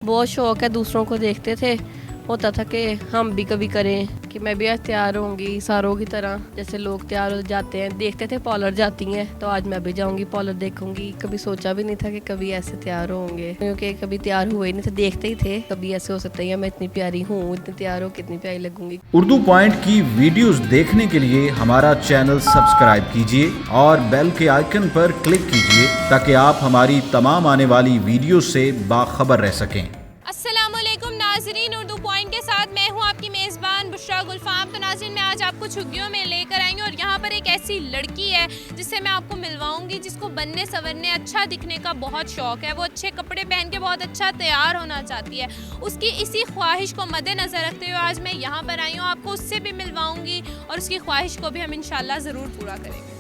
बहुत शौक है, दूसरों को देखते थे, होता था कि हम भी कभी करें कि मैं भी आज तैयार होंगी सारों की तरह, जैसे लोग तैयार हो जाते हैं। देखते थे पार्लर जाती हैं, तो आज मैं भी जाऊंगी पार्लर देखूंगी। कभी सोचा भी नहीं था कि कभी ऐसे तैयार होंगे, क्योंकि कभी तैयार हुए ही नहीं थे, देखते ही थे कभी ऐसे हो सकता है मैं इतनी प्यारी हूँ, इतनी तैयार हो कितनी प्यारी लगूंगी। उर्दू पॉइंट की वीडियोस देखने के लिए हमारा चैनल सब्सक्राइब कीजिए और बेल के आइकन पर क्लिक कीजिए ताकि आप हमारी तमाम आने वाली वीडियो से बाखबर रह सकें। अस्सलामुअलैकुम नाज़रीन, उर्दू पॉइंट के साथ मैं हूं आपकी मेज़बान बुशरा गुलफाम। तो नाज़रीन, मैं आज आपको झुग्गियों में लेकर आई हूं और यहाँ पर एक ऐसी लड़की है जिससे मैं आपको मिलवाऊंगी, जिसको बनने संवरने अच्छा दिखने का बहुत शौक़ है। वो अच्छे कपड़े पहन के बहुत अच्छा तैयार होना चाहती है। उसकी इसी ख्वाहिश को मद्देनज़र रखते हुए आज मैं यहाँ पर आई हूँ। आपको उससे भी मिलवाऊँगी और उसकी ख्वाहिश को भी हम इंशाल्लाह ज़रूर पूरा करेंगे।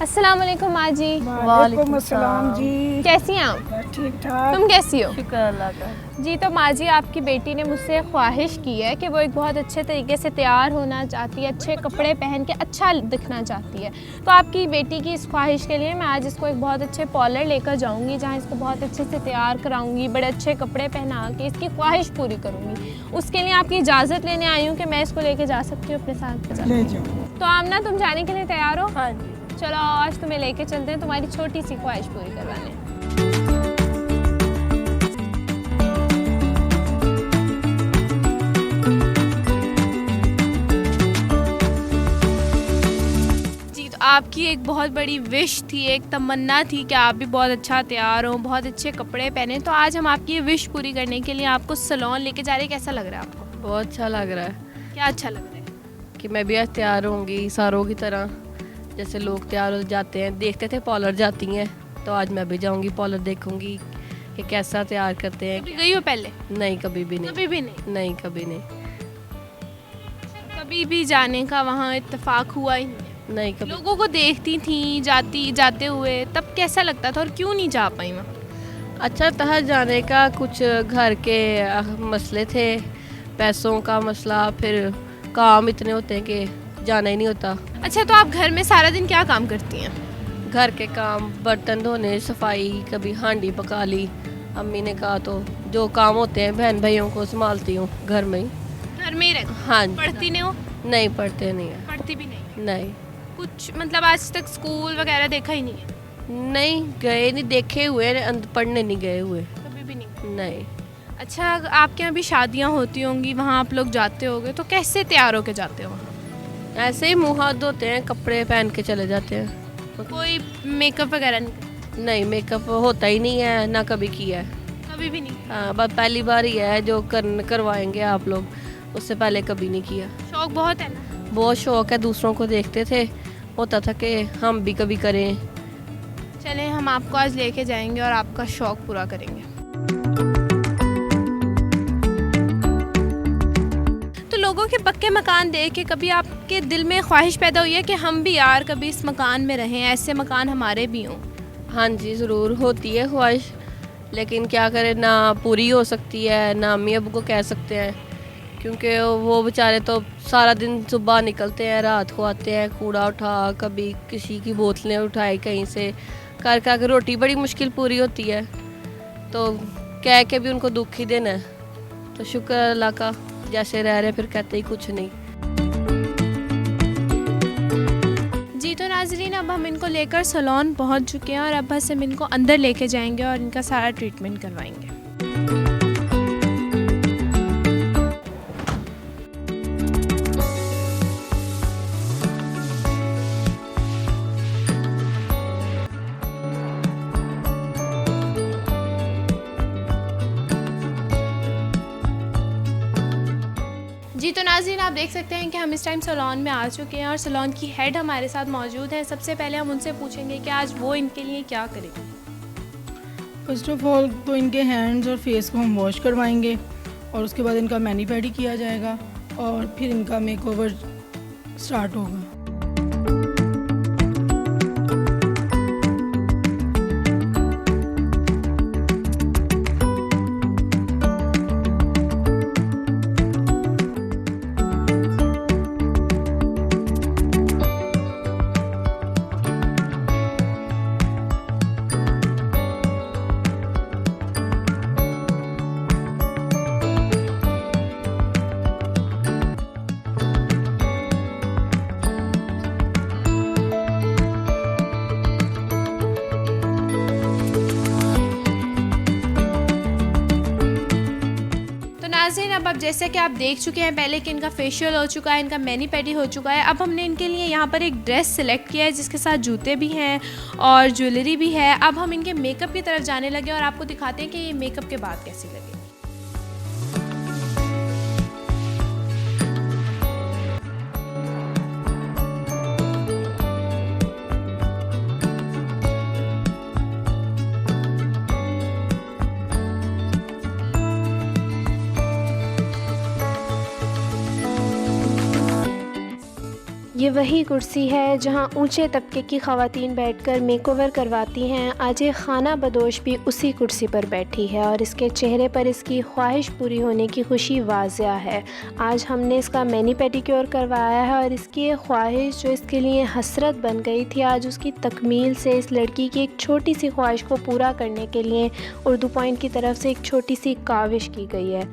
अस्सलाम वालेकुम माँ जी। वालेकुम अस्सलाम जी। कैसी हैं आप? ठीक ठाक। तुम कैसी हो? शुक्र अल्लाह का। जी, तो माँ जी, आपकी बेटी ने मुझसे ख्वाहिश की है कि वो एक बहुत अच्छे तरीके से तैयार होना चाहती है, अच्छे कपड़े पहन के अच्छा दिखना चाहती है। तो आपकी बेटी की इस ख्वाहिश के लिए मैं आज इसको एक बहुत अच्छे पार्लर लेकर जाऊंगी, जहाँ इसको बहुत अच्छे से तैयार कराऊंगी, बड़े अच्छे कपड़े पहना के इसकी ख्वाहिश पूरी करूँगी। उसके लिए आपकी इजाज़त लेने आई हूँ कि मैं इसको लेके जा सकती हूँ अपने साथ? ले जाओ। तो आमना, तुम जाने के लिए तैयार हो? हाँ जी। चलो आज तुम्हें लेके चलते हैं तुम्हारी छोटी सी ख्वाहिश पूरी करवाने। जी, तो आपकी एक बहुत बड़ी विश थी, एक तमन्ना थी कि आप भी बहुत अच्छा तैयार हो, बहुत अच्छे कपड़े पहने। तो आज हम आपकी ये विश पूरी करने के लिए आपको सैलून लेके जा रहे हैं। कैसा लग रहा है आपको? बहुत अच्छा लग रहा है क्या अच्छा लग रहा है? कि मैं भी आज तैयार होंगी सारों की तरह, जैसे लोग तैयार हो जाते हैं। देखते थे पार्लर जाती हैं, तो आज मैं भी जाऊंगी पार्लर देखूंगी कि कैसा तैयार करते हैं। कभी गई हो पहले? नहीं, कभी भी नहीं। कभी भी नहीं? नहीं, कभी नहीं। कभी भी जाने का वहाँ इत्तेफाक हुआ ही नहीं? नहीं, कभी। लोगों को देखती थी जाते हुए, तब कैसा लगता था और क्यों नहीं जा पाई वहाँ? अच्छा था जाने का, कुछ घर के मसले थे, पैसों का मसला, फिर काम इतने होते हैं कि जाना ही नहीं होता। अच्छा, तो आप घर में सारा दिन क्या काम करती हैं? घर के काम, बर्तन धोने, सफाई, कभी हांडी पका ली। अम्मी ने कहा तो जो काम होते हैं बहन भाइयों को संभालती हूँ घर में ही। घर में ही रहती? हाँ जी। पढ़ती नहीं हो? नहीं, पढ़ते नहीं है। पढ़ती भी नहीं? नहीं, कुछ मतलब आज तक स्कूल वगैरह देखा ही नहीं है? नहीं गए, नहीं देखे हुए, पढ़ने नहीं गए हुए। कभी भी नहीं? नहीं। अच्छा, आपके यहाँ भी शादियाँ होती होंगी, वहाँ आप लोग जाते होगे, तो कैसे तैयार होके जाते हो वहाँ? ऐसे ही मुँह हाथ धोते हैं, कपड़े पहन के चले जाते हैं। कोई मेकअप वगैरह नहीं? नहीं, मेकअप होता ही नहीं है, ना कभी किया है। कभी भी नहीं? हाँ, बस पहली बार ही है जो करवाएंगे आप लोग, उससे पहले कभी नहीं किया। शौक बहुत है ना? बहुत शौक है, दूसरों को देखते थे, होता था कि हम भी कभी करें। चलें, हम आपको आज लेके जाएंगे और आपका शौक पूरा करेंगे। तो लोगों के पक्के मकान देख के कभी आपके दिल में ख्वाहिश पैदा हुई है कि हम भी यार कभी इस मकान में रहें, ऐसे मकान हमारे भी हों? हाँ जी, ज़रूर होती है ख्वाहिश, लेकिन क्या करें, ना पूरी हो सकती है, ना अम्मी अबू को कह सकते हैं, क्योंकि वो बेचारे तो सारा दिन सुबह निकलते हैं, रात को आते हैं, कूड़ा उठा, कभी किसी की बोतलें उठाई कहीं से, कर कर रोटी बड़ी मुश्किल पूरी होती है, तो कह के भी उनको दुख ही देना है। तो शुक्र अल्लाह का, जैसे रह रहे फिर कहते ही कुछ नहीं। जी, तो नाज़रीन, अब हम इनको लेकर सैलून पहुंच चुके हैं और अब बस हम इनको अंदर लेके जाएंगे और इनका सारा ट्रीटमेंट करवाएंगे। जी, तो नाज़रीन, आप देख सकते हैं कि हम इस टाइम सैलून में आ चुके हैं और सैलून की हेड हमारे साथ मौजूद हैं। सबसे पहले हम उनसे पूछेंगे कि आज वो इनके लिए क्या करेंगे। फर्स्ट ऑफ ऑल तो इनके हैंड्स और फेस को हम वॉश करवाएंगे और उसके बाद इनका मैनी पैडी किया जाएगा और फिर इनका मेकओवर स्टार्ट होगा। नाज़रीन, अब जैसे कि आप देख चुके हैं पहले कि इनका फेशियल हो चुका है, इनका मैनी पेडी हो चुका है। अब हमने इनके लिए यहाँ पर एक ड्रेस सिलेक्ट किया है जिसके साथ जूते भी हैं और ज्वेलरी भी है। अब हम इनके मेकअप की तरफ जाने लगे और आपको दिखाते हैं कि ये मेकअप के बाद कैसी लगे। ये वही कुर्सी है जहां ऊंचे तबके की ख़वातीन बैठकर मेकओवर करवाती हैं। आज ये खाना बदोश भी उसी कुर्सी पर बैठी है और इसके चेहरे पर इसकी ख्वाहिश पूरी होने की खुशी वाज़िया है। आज हमने इसका मैनी पेडिक्योर करवाया है और इसकी ये ख्वाहिश जो इसके लिए हसरत बन गई थी, आज उसकी तकमील से इस लड़की की एक छोटी सी ख्वाहिश को पूरा करने के लिए उर्दू पॉइंट की तरफ से एक छोटी सी काविश की गई है।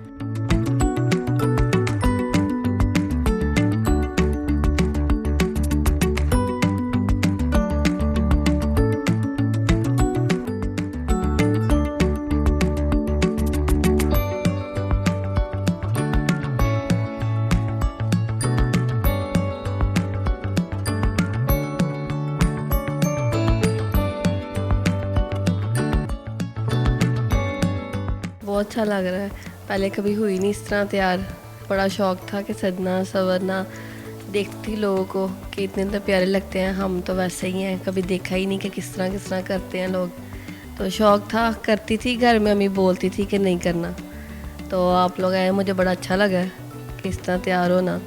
बहुत अच्छा लग रहा है। पहले कभी हुई नहीं इस तरह तैयार। बड़ा शौक़ था कि सजना संवरना, देखती लोगों को कि इतने तो प्यारे लगते हैं, हम तो वैसे ही हैं, कभी देखा ही नहीं कि किस तरह करते हैं लोग। तो शौक़ था, करती थी, घर में अम्मी बोलती थी कि नहीं करना। तो आप लोग आए, मुझे बड़ा अच्छा लगा कि इस तरह तैयार होना।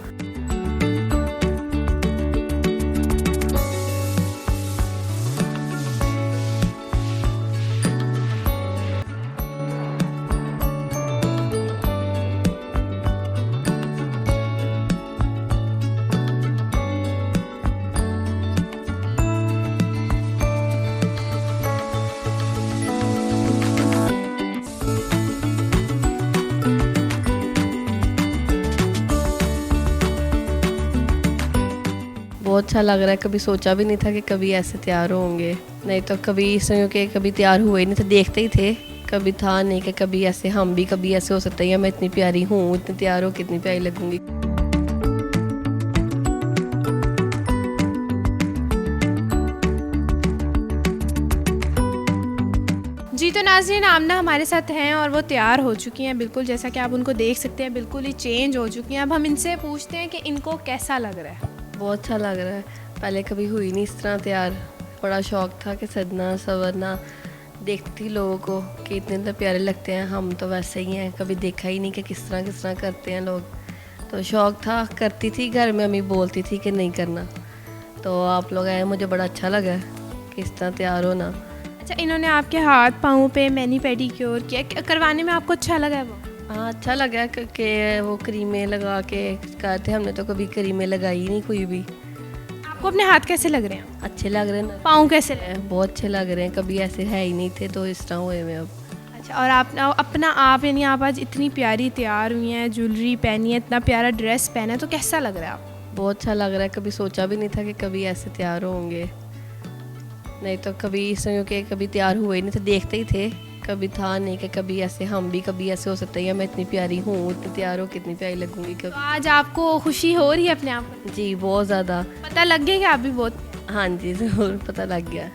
बहुत अच्छा लग रहा है। कभी सोचा भी नहीं था कि कभी ऐसे तैयार होंगे, नहीं तो कभी इसमें कि कभी तैयार हुए ही नहीं थे, देखते ही थे। कभी था नहीं कि कभी ऐसे हम भी कभी ऐसे हो सकता है, मैं इतनी प्यारी हूँ, इतनी तैयार हो, कितनी प्यारी लगूंगी। जी तो नाज़रीन, आमना हमारे साथ हैं और वो तैयार हो चुकी हैं, बिल्कुल जैसा कि आप उनको देख सकते हैं, बिल्कुल ही चेंज हो चुकी हैं। अब हम इनसे पूछते हैं कि इनको कैसा लग रहा है। बहुत अच्छा लग रहा है। पहले कभी हुई नहीं इस तरह तैयार। बड़ा शौक़ था कि सजना संवरना, देखती लोगों को कि इतने तो प्यारे लगते हैं, हम तो वैसे ही हैं, कभी देखा ही नहीं कि किस तरह करते हैं लोग। तो शौक़ था, करती थी, घर में अम्मी बोलती थी कि नहीं करना। तो आप लोग आए, मुझे बड़ा अच्छा लगा कि इस तरह तैयार होना। अच्छा, इन्होंने आपके हाथ पाँव पे मैनी पेडिक्योर किया, करवाने में आपको अच्छा लगा है वो? हाँ, अच्छा लगा कि वो क्रीमें लगा के करते। हमने तो कभी क्रीमें लगाई नहीं कोई भी। आपको अपने हाथ कैसे लग रहे हैं? अच्छे लग रहे हैं। पाँव कैसे लग रहे हैं? बहुत अच्छे लग रहे हैं, कभी ऐसे है ही नहीं थे, तो इस तरह हुए में अब। अच्छा, और आप अपना आप यानी आप आज इतनी प्यारी तैयार हुई हैं, ज्वेलरी पहनी है, इतना प्यारा ड्रेस पहना है, तो कैसा लग रहा है आपको? बहुत अच्छा लग रहा है। कभी सोचा भी नहीं था कि कभी ऐसे तैयार होंगे, नहीं तो कभी इसमें कि कभी तैयार हुए ही नहीं थे, देखते ही थे। कभी था नहीं कि कभी ऐसे हम भी कभी ऐसे हो सकता है, मैं इतनी प्यारी हूँ, इतनी तैयार हो, कितनी प्यारी लगूंगी। तो आज आपको खुशी हो रही है अपने आप को? जी, बहुत ज़्यादा। पता लग गया कि आप भी बहुत? हाँ जी, ज़रूर पता लग गया।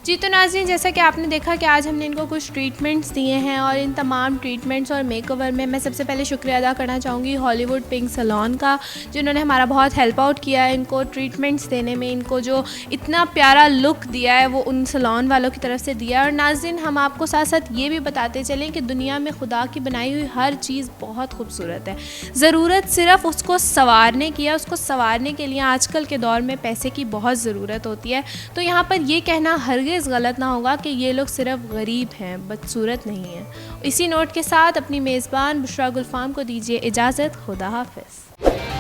जी तो नाज़रीन, जैसा कि आपने देखा कि आज हमने इनको कुछ ट्रीटमेंट्स दिए हैं और इन तमाम ट्रीटमेंट्स और मेकओवर में मैं सबसे पहले शुक्रिया अदा करना चाहूँगी हॉलीवुड पिंक सैलून का, जिन्होंने हमारा बहुत हेल्प आउट किया है इनको ट्रीटमेंट्स देने में। इनको जो इतना प्यारा लुक दिया है वो उन सैलून वालों की तरफ से दिया है। और नाज़रीन, हम आपको साथ साथ ये भी बताते चलें कि दुनिया में खुदा की बनाई हुई हर चीज़ बहुत खूबसूरत है। ज़रूरत सिर्फ उसको संवारने की है। उसको संवारने के लिए आजकल के दौर में पैसे की बहुत ज़रूरत होती है। तो यहाँ पर ये कहना हरगिज़ गलत ना होगा कि ये लोग सिर्फ गरीब हैं, बदसूरत नहीं हैं। इसी नोट के साथ अपनी मेज़बान बुशरा गुलफाम को दीजिए इजाज़त। खुदा हाफ़िज़।